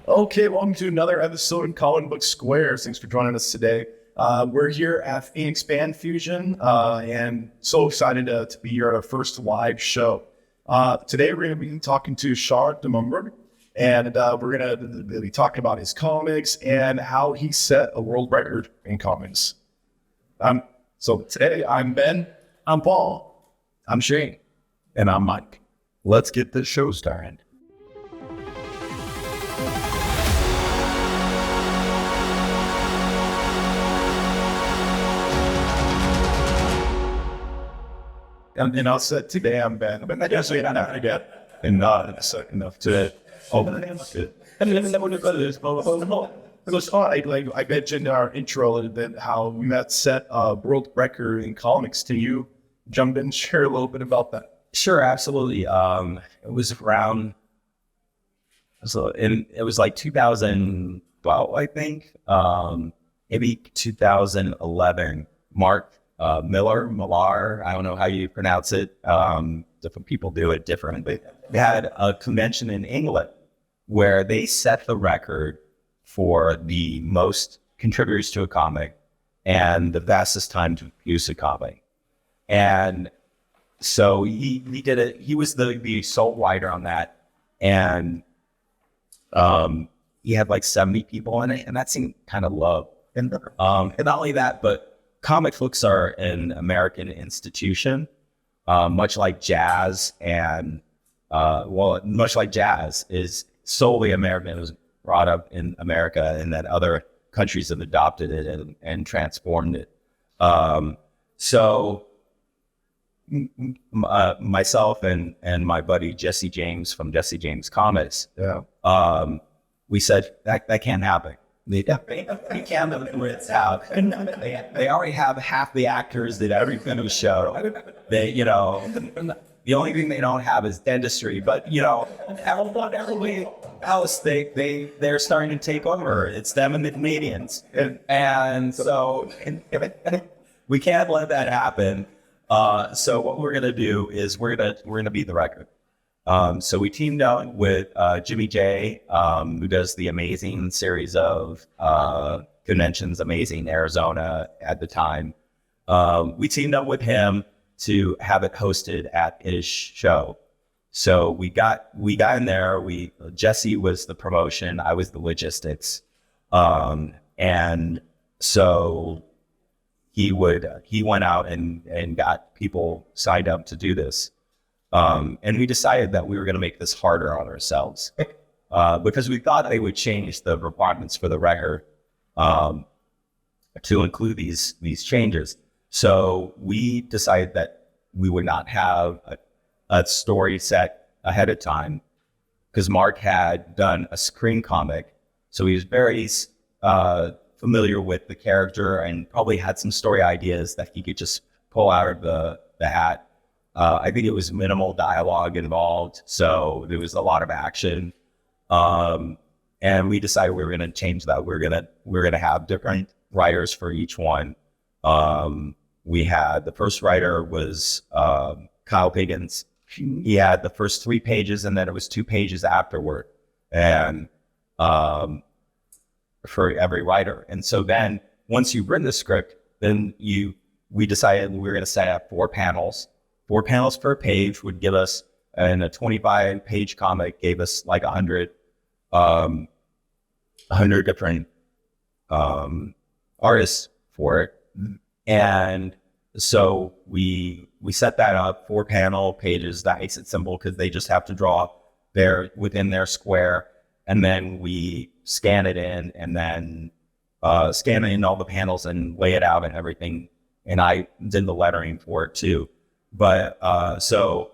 Okay, welcome to another episode in Comic Book Squares. Thanks for joining us today. We're here at Phoenix Fan Fusion and so excited to be here at our first live show. Today we're going to be talking to Shawn Demumbrum, and we're going to be talking about his comics and how he set a world record in comics. So today I'm Ben, I'm Paul, I'm Shane, and I'm Mike. Let's get this show started. And I'll say today I'm Ben, but I guess we don't have to get enough to open it. And then it was odd. I mentioned in our intro a little bit how we met set a world record in comics. Can you jump in and share a little bit about that? Sure, absolutely. It was around, it was like 2012, I think, maybe 2011. Mark Millar, I don't know how you pronounce it. Different people do it differently. They had a convention in England where they set the record for the most contributors to a comic and the fastest time to produce a comic. And so he did it. He was the sole writer on that. And he had like 70 people in it, and that seemed kind of low. And not only that, but comic books are an American institution, much like jazz much like jazz is solely American. It was brought up in America, and then other countries have adopted it and transformed it. So myself and my buddy Jesse James from Jesse James Comics, we said that can't happen. They can't figure it out. They already have half the actors that every film show. The only thing they don't have is dentistry. But everybody else, they're starting to take over. It's them and the comedians, and so we can't let that happen. So what we're gonna do is we're gonna beat the record. So we teamed up with Jimmy J, who does the Amazing series of conventions, Amazing Arizona at the time. We teamed up with him to have it hosted at his show. So we got in there. Jesse was the promotion, I was the logistics, and so he went out and got people signed up to do this. And we decided that we were going to make this harder on ourselves because we thought they would change the requirements for the record to include these changes. So we decided that we would not have a story set ahead of time because Mark had done a screen comic. So he was very familiar with the character and probably had some story ideas that he could just pull out of the hat. I think it was minimal dialogue involved, so there was a lot of action. And we decided we were going to change that. We're gonna have different writers for each one. We had the first writer was Kyle Piggins. He had the first 3 pages, and then it was 2 pages afterward, and for every writer. And so then once you've written the script, then we decided we were going to set up 4 panels. 4 panels per page would give us, and a 25-page comic gave us like 100 different artists for it. And so we set that up, 4 panel pages. That makes it simple because they just have to draw within their square, and then we scan it in, and then scan in all the panels and lay it out and everything. And I did the lettering for it too. But so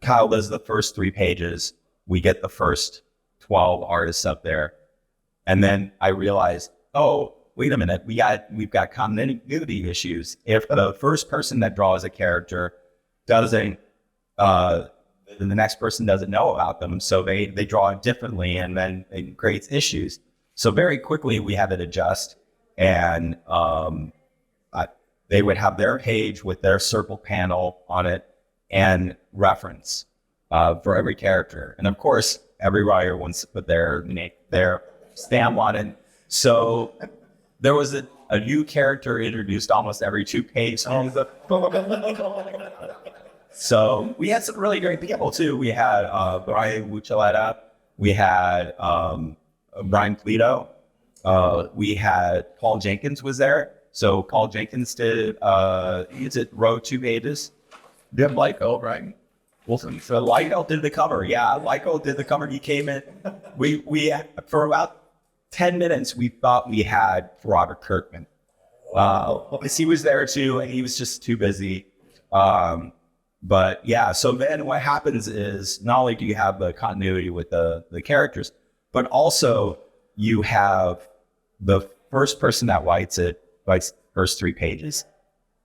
Kyle does the first 3 pages. We get the first 12 artists up there. And then I realized, oh, wait a minute, we've got continuity issues. If the first person that draws a character doesn't, the next person doesn't know about them, so they draw it differently, and then it creates issues. So very quickly we had to adjust, and they would have their page with their circle panel on it and reference for every character. And of course, every writer wants to put their stamp on it. So there was a new character introduced almost every 2 pages. So we had some really great people too. We had Brian Wuchaleta. We had Brian Polito. We had Paul Jenkins was there. So Paul Jenkins did, wrote 2 pages. You have Lyco, right? Well, so Lyco did the cover. Yeah, Lyco did the cover. He came in. We for about 10 minutes, we thought we had Robert Kirkman. He was there too, and he was just too busy. But yeah, so then what happens is not only do you have the continuity with the characters, but also you have the first person that writes the first 3 pages.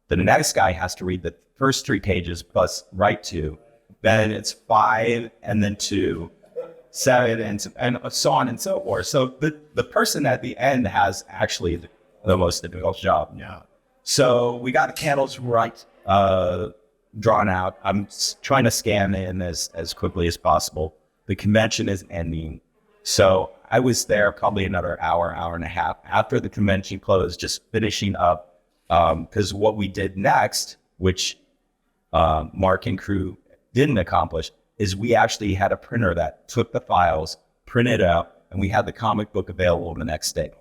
The next guy has to read the first 3 pages plus write 2. Then it's 5 and then 2, 7 and so on and so forth. So the person at the end has actually the most difficult job. Yeah. So we got the candles right drawn out. I'm trying to scan in as quickly as possible. The convention is ending. So I was there probably another hour and a half after the convention closed, just finishing up. Because what we did next, which Mark and crew didn't accomplish, is we actually had a printer that took the files, printed out, and we had the comic book available the next day.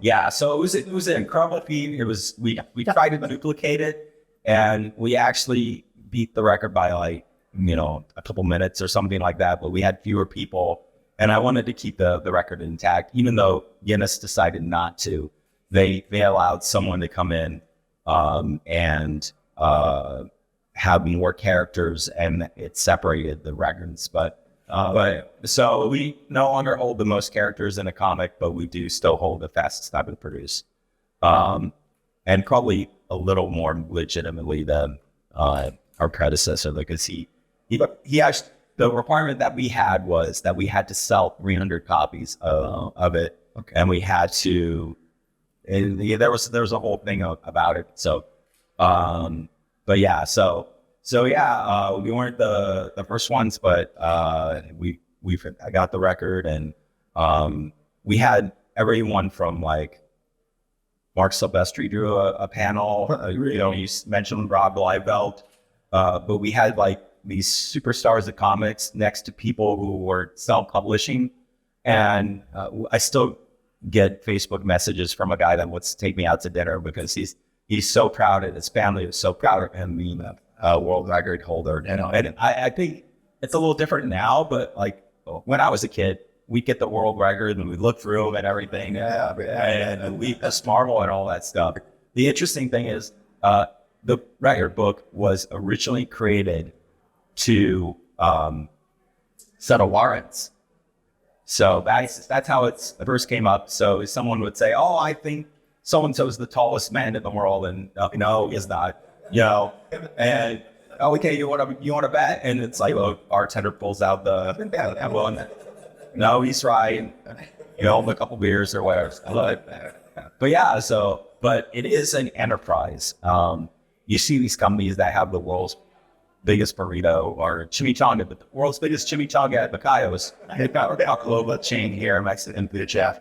Yeah, so it was an incredible feat. It was we tried to duplicate it, and we actually beat the record by like a couple minutes or something like that. But we had fewer people, and I wanted to keep the record intact, even though Guinness decided not to. They allowed someone to come in and have more characters, and it separated the records. But so we no longer hold the most characters in a comic, but we do still hold the fastest I've been produced, and probably a little more legitimately than our predecessor, because he actually, the requirement that we had was that we had to sell 300 copies of it, and we had to. And there was a whole thing about it. So, but yeah, so yeah, we weren't the first ones, but I got the record, and we had everyone from like Mark Silvestri drew a panel. You mentioned Rob Liefeld, but we had like these superstars of comics next to people who were self-publishing, and I still get Facebook messages from a guy that wants to take me out to dinner because he's so proud, and his family is so proud of him being a world record holder. And I think it's a little different now, but like when I was a kid, we get the world record and we look through them and everything, and we just marvel and all that stuff. The interesting thing is the record book was originally created to settle warrants. So that's how it first came up. So someone would say, "Oh, I think so-and-so is the tallest man in the world," and no, he's not. And okay, you want to bet? And it's like, well, bartender pulls out the and no, he's right. A couple beers or whatever. But yeah, but it is an enterprise. You see these companies that have the world's biggest burrito or chimichanga, but the world's biggest chimichanga at Macayo's. They've got a global chain here, Mexican food chef.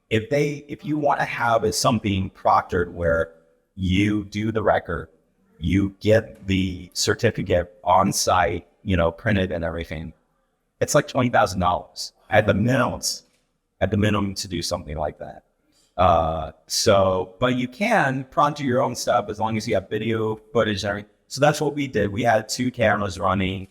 If you want to have something proctored where you do the record, you get the certificate on site, printed and everything, it's like $20,000 at the minimum to do something like that. But you can prompt your own stuff as long as you have video footage and everything. So that's what we did. We had 2 cameras running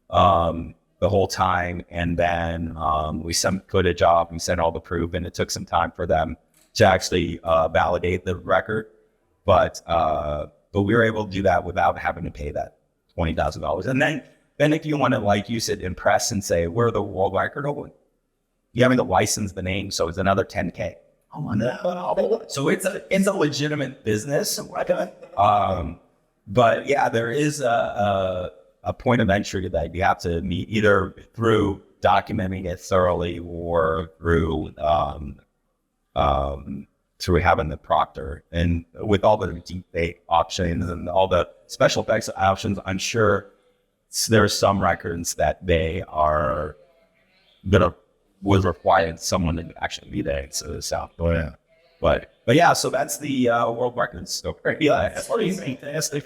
the whole time, and then we sent footage off. We sent all the proof, and it took some time for them to actually validate the record. But we were able to do that without having to pay that $20,000. And then if you want to, like you said, impress and say we're the world record holder, you having to license the name, so it's another $10K. Oh no! So it's a legitimate business. But yeah, there is a point of entry that you have to meet either through documenting it thoroughly or through having the proctor. And with all the deep fake options and all the special effects options, I'm sure there are some records that they are gonna would require someone to actually be there. So but yeah, so that's the world records. So yeah, that's pretty fantastic.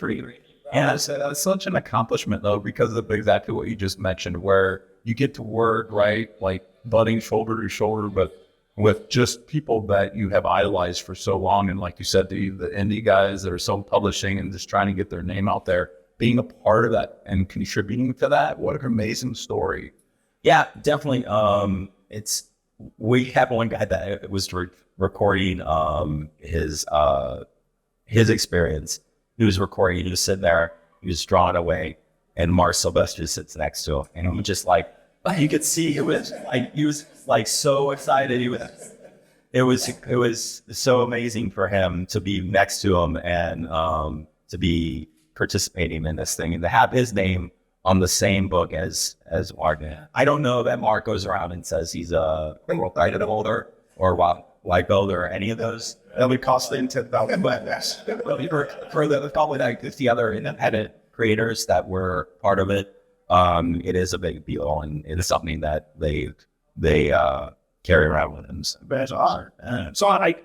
And that's such an accomplishment, though, because of exactly what you just mentioned, where you get to work, right, like butting shoulder to shoulder, but with just people that you have idolized for so long. And like you said, the indie guys that are self-publishing and just trying to get their name out there, being a part of that and contributing to that, what an amazing story. Yeah, definitely. We have one guy that was recording his experience. He was recording, he was sitting there, he was drawing away, and Mark Sylvester sits next to him. And I'm just like, you could see he was like so excited. It was so amazing for him to be next to him and to be participating in this thing and to have his name on the same book as Mark. I don't know that Mark goes around and says he's a world title holder or white belt or any of those. That would cost them $10,000. For the probably like 50 other independent creators that were part of it, it is a big deal, and it is something that they carry around with them. So. That's awesome. So I,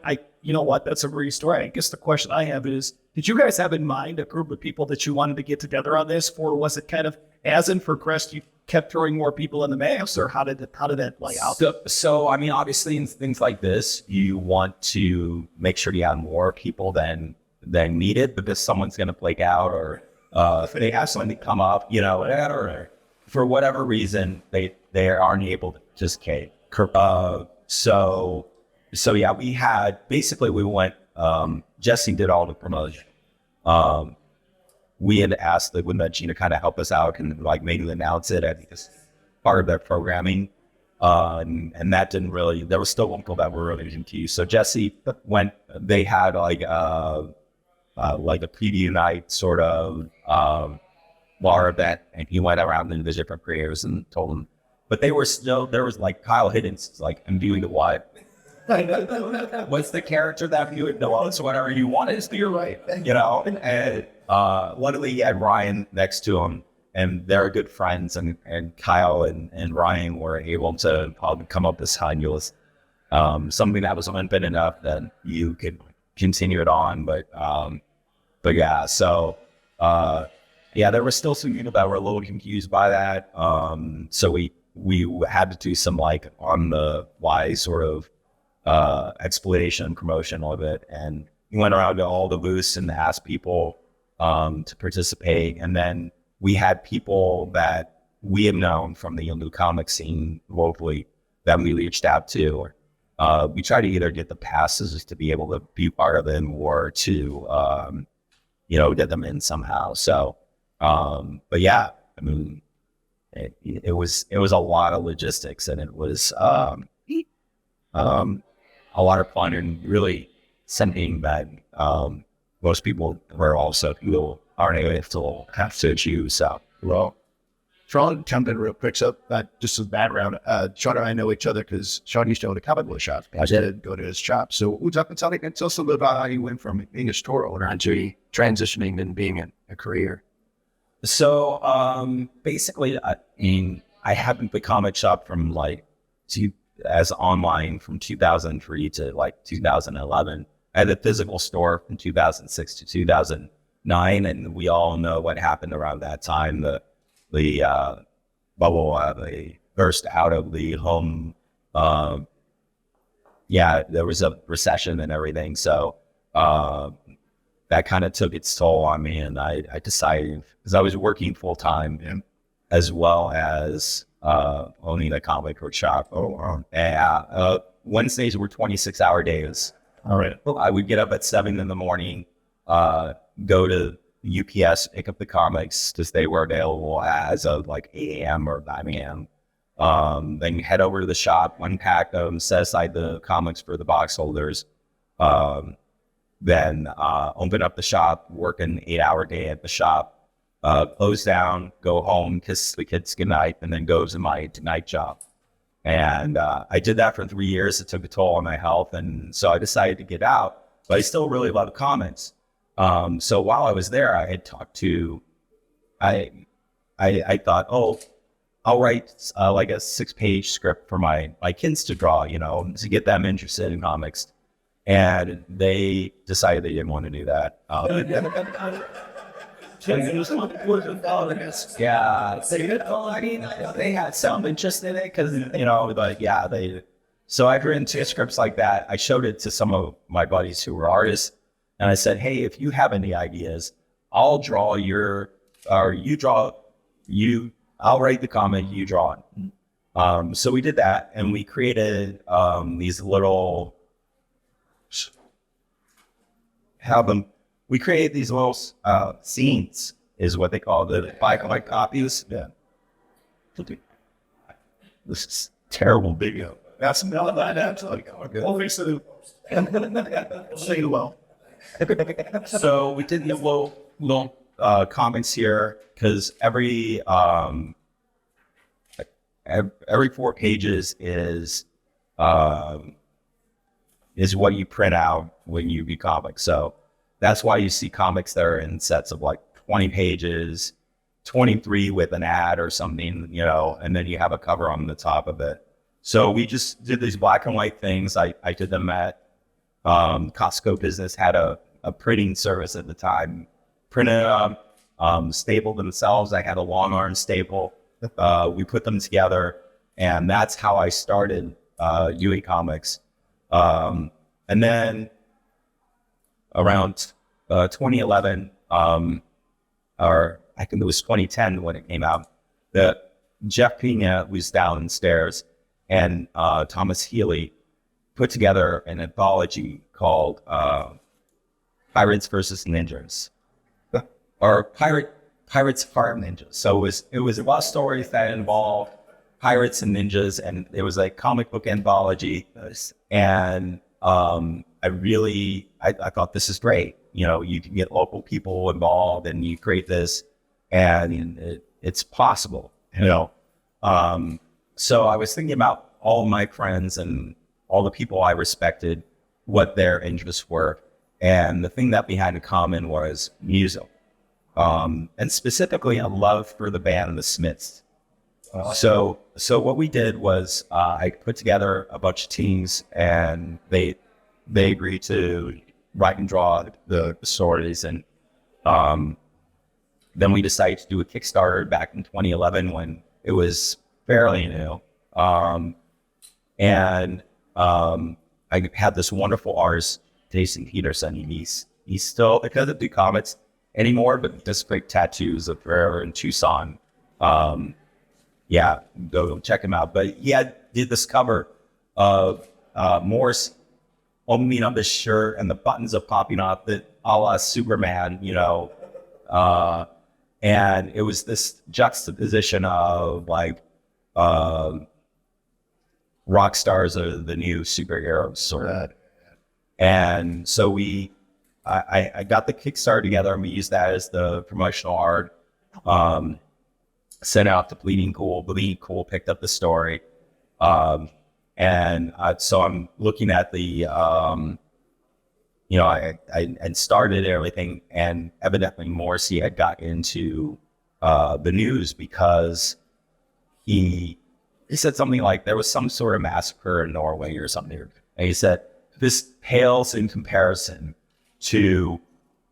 you know what? That's a great story. I guess the question I have is, did you guys have in mind a group of people that you wanted to get together on this, or was it kind of as in for Crest, you kept throwing more people in the mix, or how did that play out? So I mean, obviously, in things like this, you want to make sure you have more people than needed, because someone's going to flake out, or if they have something come up, or for whatever reason, they aren't able to participate. So yeah, we went. Jesse did all the promotion. We had asked the Winbench to kind of help us out and like maybe announce it. I think it's part of their programming. And that didn't really, there was still people that were really confused. So Jesse went, they had like a preview night sort of bar event, and he went around to the different creators and told them, but they were still, there was like Kyle Hiddens, like, I'm doing the what? What's the character that you would know? So whatever you want is, you're right. And luckily he had Ryan next to him, and they're good friends, and Kyle and Ryan were able to come up with Hanulus, something that was unbeen enough that you could continue it on. But yeah, so yeah, there were still some people that were a little confused by that. So we had to do some like on the fly sort of explanation and promotion of it, and we went around to all the booths and asked people to participate. And then we had people that we have known from the new comic scene locally that we reached out to. We tried to either get the passes to be able to be part of it, or to get them in somehow. So but yeah, I mean, it was a lot of logistics, and it was a lot of fun, and really something that most people were also aren't able to have to choose. So, well, Shawn, jump in real quick. So, just as background, Shawn and I know each other because Shawn used to own a comic book shop. I did go to his shop. So, we'll talk and tell us a little bit about how you went from being a store owner to transitioning and being a career. So, basically, I had the comic shop from as online from 2003 to like 2011. I had a physical store from 2006 to 2009, and we all know what happened around that time. The bubble, they burst out of the home. Yeah, there was a recession and everything. So that kind of took its toll on me, and I decided, because I was working full time as well as owning a comic book shop. Wednesdays were 26-hour days. All right. I would get up at 7 in the morning, go to UPS, pick up the comics because they were available as of like 8 a.m. or 9 a.m. Then head over to the shop, unpack them, set aside the comics for the box holders. Then open up the shop, work an 8-hour day at the shop, close down, go home, kiss the kids goodnight, and then go to my night job. And I did that for 3 years. It took a toll on my health, and so I decided to get out. But I still really love comics. So while I was there, I had talked to, I I thought, oh, I'll write like a 6-page script for my kids to draw, to get them interested in comics. And they decided they didn't want to do that. Yeah, they had some interest in it because, so I've written 2 scripts like that. I showed it to some of my buddies who were artists, and I said, hey, if you have any ideas, I'll draw I'll write the comic, you draw it. So we did that, and we created these little, we created these little scenes, is what they call the black copies. Yeah. This is terrible video. That's not that. I'll fix it. Say it well. So we did the little comics here because every 4 pages is what you print out when you read comics. So that's why you see comics that are in sets of like 20 pages, 23 with an ad or something, and then you have a cover on the top of it. So we just did these black and white things. I did them at Costco Business, had a printing service at the time. Printed them, stapled themselves. I had a long arm staple. We put them together, and that's how I started doing comics. And then around 2011, or I think it was 2010 when it came out, that Jeff Pena was downstairs, and Thomas Healy put together an anthology called Pirates versus Ninjas, or Pirates Farm Ninjas. So it was a lot of stories that involved pirates and ninjas, and it was a comic book anthology. And I thought, this is great. You can get local people involved, and you create this, and it's possible. So I was thinking about all my friends and all the people I respected, what their interests were, and the thing that we had in common was music, and specifically a love for the band The Smiths. So what we did was I put together a bunch of teams, and they agreed to write and draw the stories, and then we decided to do a Kickstarter back in 2011 when it was fairly new. I had this wonderful artist, Jason Peterson. He's still, he doesn't do comics anymore, but does great tattoos of Forever in Tucson. Go check him out. But he did this cover of Morse opening up his shirt and the buttons are popping off, a la Superman, and it was this juxtaposition of rock stars are the new superheroes, sort of. And so I got the Kickstarter together, and we used that as the promotional art. Sent out to Bleeding Cool. Bleeding Cool picked up the story. So I'm looking at the, I started everything, and evidently Morrissey had got into the news because he said something like there was some sort of massacre in Norway or something. And he said, this pales in comparison to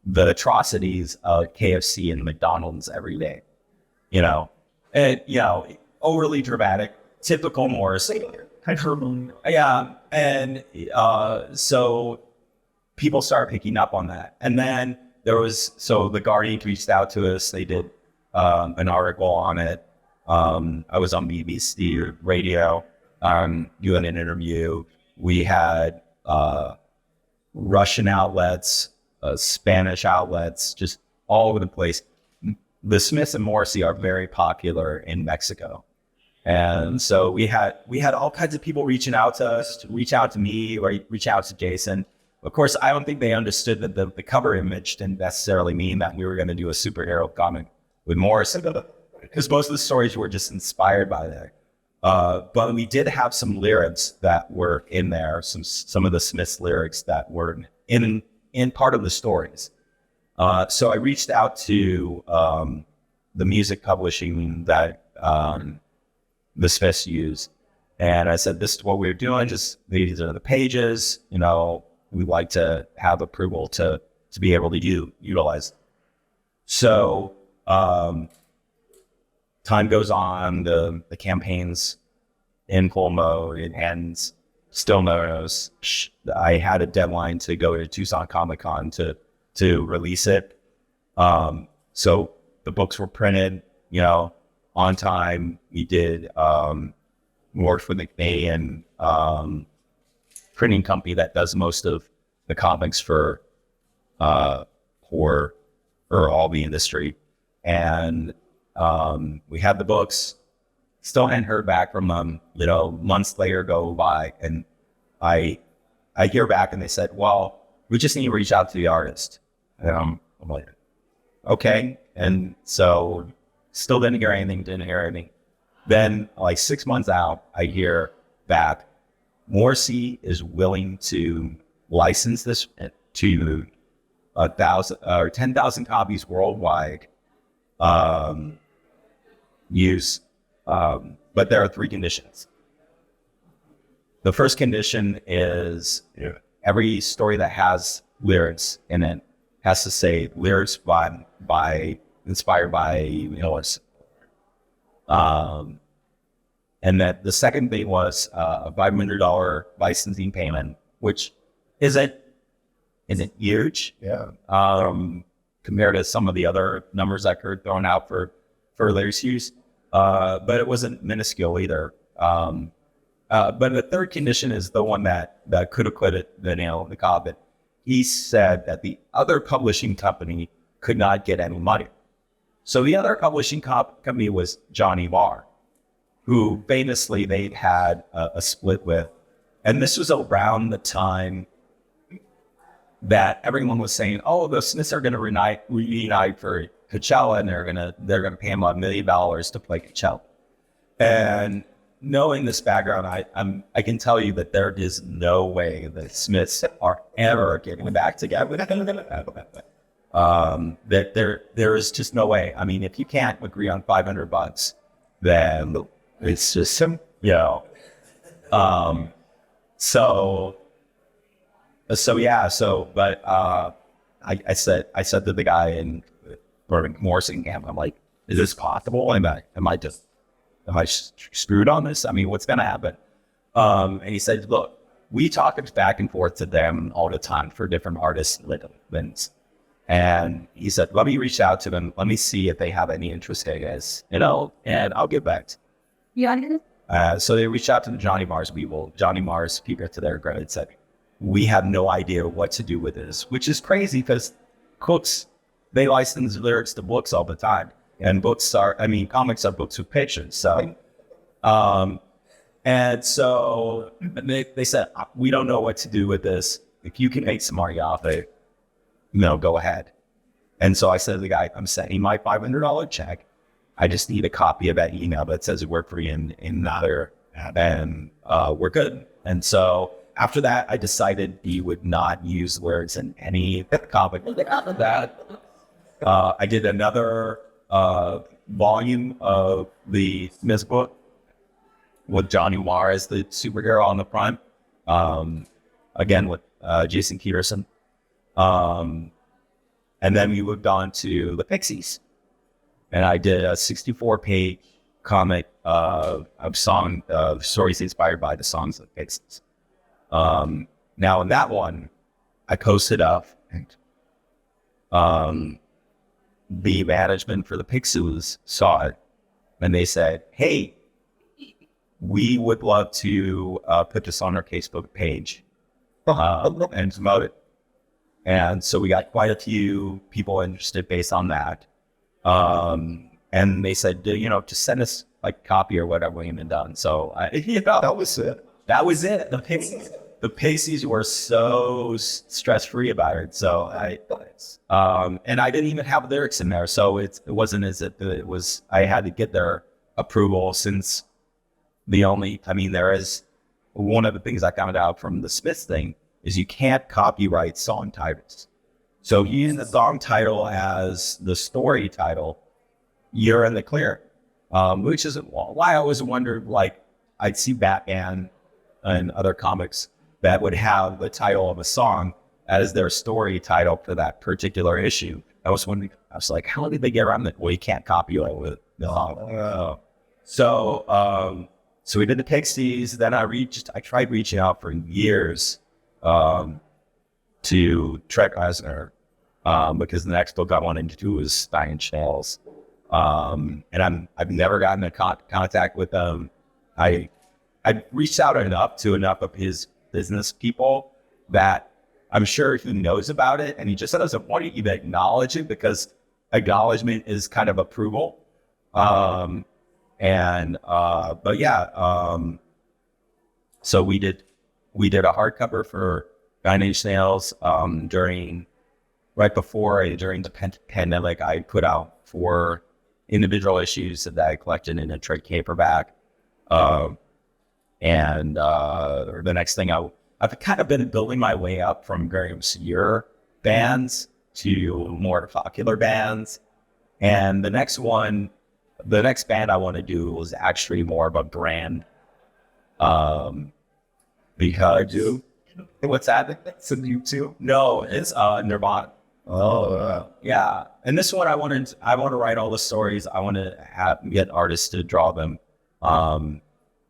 the atrocities of KFC and McDonald's every day, and, overly dramatic, typical Morrissey. Yeah. And so people started picking up on that. And then the Guardian reached out to us. They did an article on it. I was on BBC radio doing an interview. We had Russian outlets, Spanish outlets, just all over the place. The Smiths and Morrissey are very popular in Mexico. And so we had all kinds of people reaching out to us, to reach out to me or reach out to Jason. Of course, I don't think they understood that the cover image didn't necessarily mean that we were going to do a superhero comic with Morrissey, because most of the stories were just inspired by that. But we did have some lyrics that were in there, some of the Smiths lyrics that were in part of the stories. So I reached out to the music publishing that the Smiths use. And I said, this is what we're doing. Just these are the pages. You know, we like to have approval to be able to utilize. So time goes on, the campaign's in full mode, and still knows I had a deadline to go to Tucson Comic Con to release it. So the books were printed, you know, on time. We did worked with the Canadian printing company that does most of the comics for all the industry, and we had the books. Still hadn't heard back from them. You know, months later go by, and I hear back, and they said, "Well, we just need to reach out to the artist." And I'm like, "Okay." And so, still didn't hear anything. Then, like 6 months out, I hear back, Morrissey is willing to license this to 1,000 or 10,000 copies worldwide. Use, but there are 3 conditions. The first condition is every story that has lyrics in it has to say lyrics inspired by Hillis. And that the second thing was a $500 licensing payment, which isn't huge, compared to some of the other numbers I heard thrown out for lyrics use, but it wasn't minuscule either. But the third condition is the one that could have put the nail in the coffin. He said that the other publishing company could not get any money. So the other publishing company was Johnny Marr, who famously they'd had a split with. And this was around the time that everyone was saying, "Oh, the Smiths are going to reunite for Coachella, and they're gonna pay him $1 million to play Coachella." And knowing this background, I can tell you that there is no way the Smiths are ever getting back together. That there is just no way. I mean, if you can't agree on $500, then it's just But I said to the guy in Morrison camp, I'm like, "Is this possible? Am I screwed on this? I mean, what's going to happen?" And he said, "Look, we talk back and forth to them all the time for different artists and things." And he said, "Let me reach out to them. Let me see if they have any interest in this, and I'll get back to you." Yeah. So they reached out to the Johnny Marr's people. Johnny Marr's people, to their credit, said, "We have no idea what to do with this," which is crazy because they license lyrics to books all the time. And comics are books with pictures. So, and so they said, "We don't know what to do with this. If you can make some money off it, go ahead." And so I said to the guy, "I'm sending my $500 check. I just need a copy of that email that says it worked for you in there, and we're good." And so after that, I decided he would not use words in any comic. I did another volume of the Smiths book with Johnny Marr as the superhero on the front, again with Jason Peterson, and then we moved on to the Pixies, and I did a 64-page comic of stories inspired by the songs of the Pixies. Now in that one, I posted up, and the management for the Pixies saw it, and they said, "Hey, we would love to put this on our Facebook page and promote it." And so we got quite a few people interested based on that. And they said, just send us like a copy or whatever we had done. So That was it. that was it. The Pixies were so stress-free about it. So and I didn't even have lyrics in there. So it wasn't as if it was, I had to get their approval, since there is one of the things I found out from the Smiths thing is you can't copyright song titles. So using the song title as the story title, you're in the clear. Which is why I always wondered, like, I'd see Batman and other comics that would have the title of a song as their story title for that particular issue. I was wondering, I was like, how did they get around that? Well, you can't copyright with no. So we did the Pixies. Then I tried reaching out for years to Trent Reznor because the next book I wanted to do was Nine Inch Nails. And I've never gotten in contact with them. I reached out enough of his business people that I'm sure he knows about it, and he just doesn't want to even acknowledge it because acknowledgement is kind of approval. But yeah, so we did a hardcover for Nine Inch Nails during the pandemic. I put out 4 individual issues that I collected in a trade paperback. The next thing I've kind of been building my way up from very obscure bands to more popular bands. And the next band I want to do was actually more of a brand. Because what's that? It's a new too. No, it's Nirvana. Oh, yeah. And this one, I want to write all the stories. I want to get artists to draw them,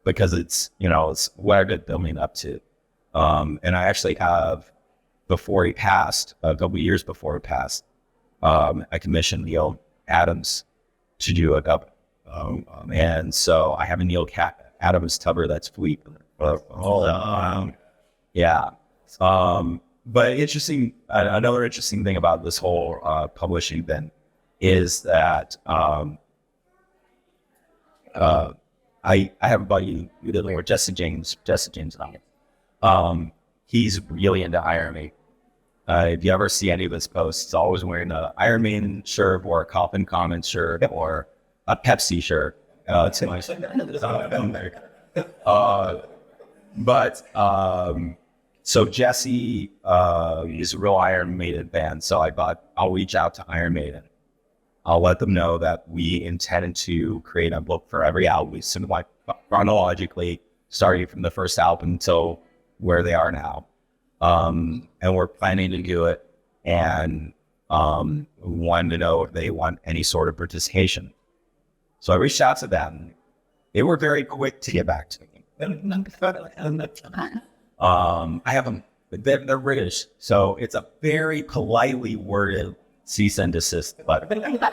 because it's what I've been building up to. And I actually have, before he passed, a couple years before he passed, I commissioned Neil Adams to do a cover. And so I have a Neil Adams cover that's Fleet. Yeah. But another interesting thing about this whole publishing then is that I have a buddy who did like Jesse James and I. He's really into Iron Maiden. If you ever see any of his posts, he's always wearing an Iron Maiden shirt or a Coffin Commons shirt or a Pepsi shirt. So Jesse is a real Iron Maiden fan. So I thought I'll reach out to Iron Maiden. I'll let them know that we intend to create a book for every album, like chronologically, starting from the first album until where they are now. And we're planning to do it, and wanted to know if they want any sort of participation. So I reached out to them. They were very quick to get back to me. I have them. They're British, so it's a very politely worded cease and desist letter that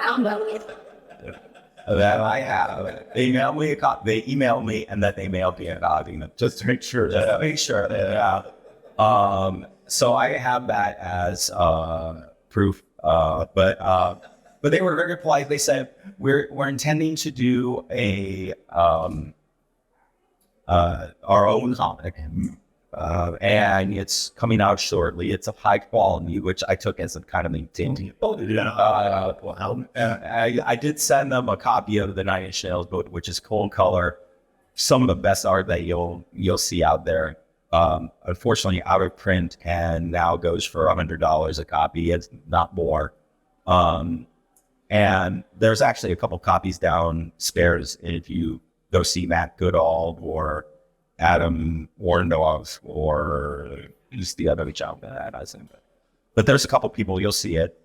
I have. They emailed me, and then they mailed me a copy just to make sure. So I have that as proof. But they were very polite. They said we're intending to do our own comic. And it's coming out shortly. It's of high quality, which I took as a kind of intending. I did send them a copy of the Nine Inch Nails book, which is full color. Some of the best art that you'll see out there. Unfortunately, out of print, and now goes for $100 a copy. It's not more. And there's actually a couple copies downstairs if you go see Matt Goodall or Adam Warndorf or just the other job that I think. But there's a couple people, you'll see it.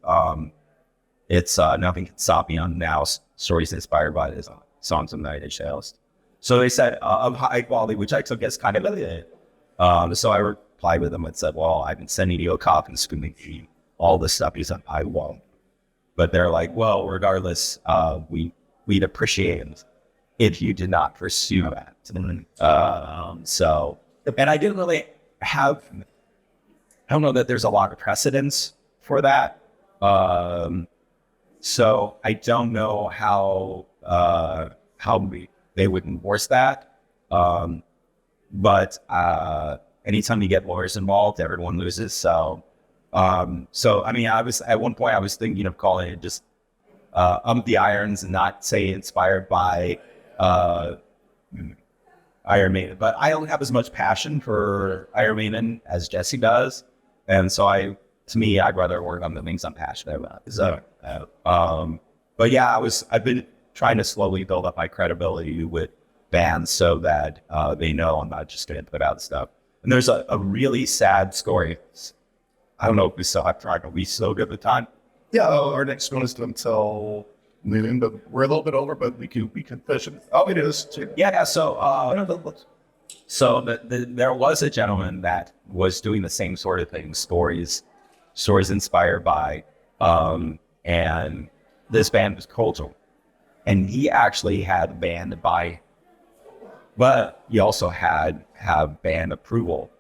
It's Nothing Can Stop Me on Now, stories inspired by the songs of Nine Inch Nails. So they said of high quality, which I took as kind of it. So I replied with them and said, well, I've been sending you a copy and screaming all this stuff. He said, I won't. But they're like, well, regardless, we'd appreciate it if you did not pursue that. So, and I didn't really I don't know that there's a lot of precedence for that. So I don't know how they would enforce that. But anytime you get lawyers involved, everyone loses. So I mean, at one point I was thinking of calling it just the Irons and not say inspired by Iron Maiden, but I don't have as much passion for Iron Maiden as Jesse does, and so I'd rather work on the things I'm passionate about. So, But yeah, I've been trying to slowly build up my credibility with bands so that they know I'm not just going to put out stuff. And there's a really sad story. I don't know if we still have time. Are we still good with time? Yeah, our next one is until noon, but we're a little bit over, but we can finish it. Oh, it is too. Yeah. There was a gentleman that was doing the same sort of thing, stories inspired by, and this band was Cultural, and he actually had a band by, but he also have band approval.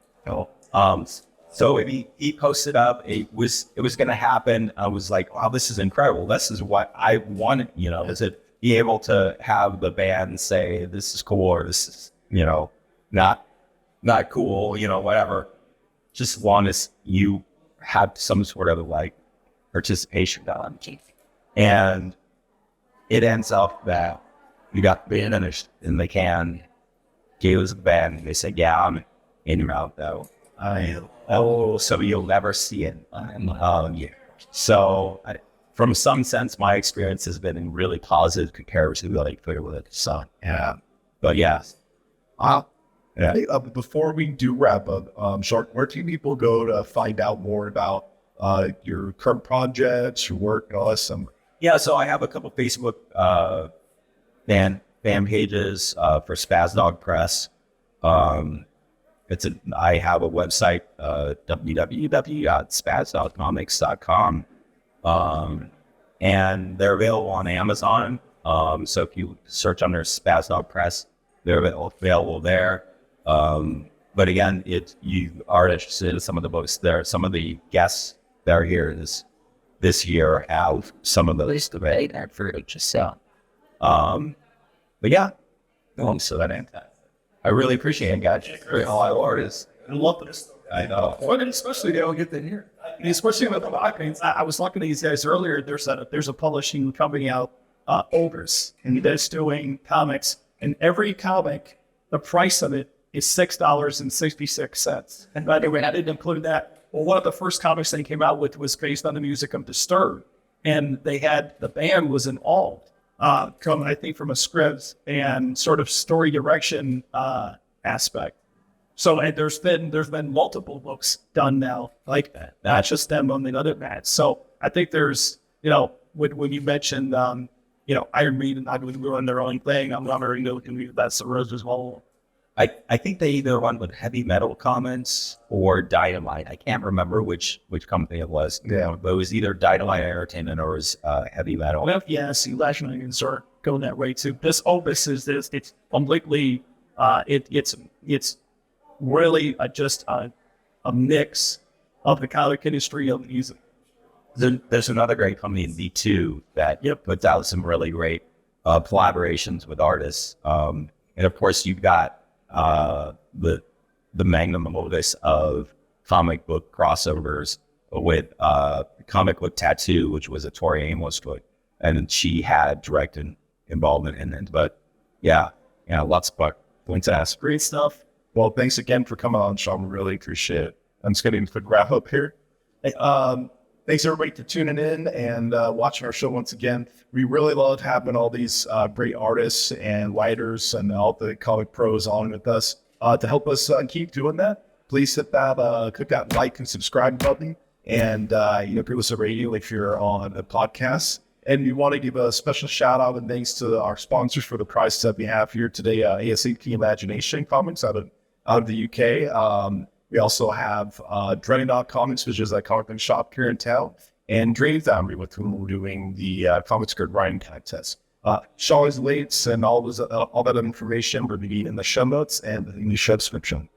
So he posted up, it was going to happen. I was like, wow, this is incredible. This is what I wanted, is it be able to have the band say, this is cool, or this is, not cool, whatever. Just as long as you have some sort of like participation done. And it ends up that you got the band and they gave us the band, and they said, yeah, I'm in your mouth though. So you'll never see it. Yeah. So from some sense, my experience has been really positive compared to like with so yeah. But yeah. Yeah. Hey, before we do wrap up, Shark, where can people go to find out more about your current projects, your work, and all that stuff? Yeah, so I have a couple Facebook fan pages for Spazdog Press. I have a website, www.spazdogcomics.com, and they're available on Amazon. So if you search under Spazdog Press, they're available there. But again, you are interested in some of the books there. Some of the guests that are here this year have some of those debate for just so. But yeah, so that ain't that. I really appreciate it, guys. All I learned is I love this. I know. Well, and especially they don't get that here. And especially with the iPads. I was talking to these guys earlier. There's a publishing company out, Ogres, and that's doing comics. And every comic, the price of it is $6.66. And by the way, I didn't include that. Well, one of the first comics they came out with was based on the music of Disturbed, and the band was involved. Coming, I think, from a script and sort of story direction aspect. So, and there's been multiple books done now like that, not just them on the other bats. So I think there's, when you mentioned, Iron Maiden, I would run their own thing. I'm not very new to that's the rose as well. I think they either run with Heavy Metal Comments or Dynamite. I can't remember which company it was. Yeah. But it was either Dynamite Entertainment or it was Heavy Metal. Well, yeah, see, Lash and start going that way too. This Opus is this. It's completely. It's really just a mix of the comic industry of music. There's another great company, V2, that puts out some really great collaborations with artists. And of course, you've got the magnum opus of comic book crossovers with Comic Book Tattoo, which was a Tori Amos book, and she had direct involvement in it. But yeah, lots of points to ask. Great stuff. Well, thanks again for coming on, Shawn. We really appreciate it. I'm just getting to wrap up here. Thanks everybody for tuning in and watching our show once again. We really love having all these great artists and writers and all the comic pros on with us to help us keep doing that. Please hit that, click that like and subscribe button, and give us a rating if you're on a podcast. And we want to give a special shout out and thanks to our sponsors for the prize that we have here today, ASAP Imagination Comics out of the UK. We also have Dreadnought Comics, which is a comic book shop here in town, and Dream Foundry, with whom we're doing the comics card writing contest. Shaw's links and all that information will be in the show notes and in the show description.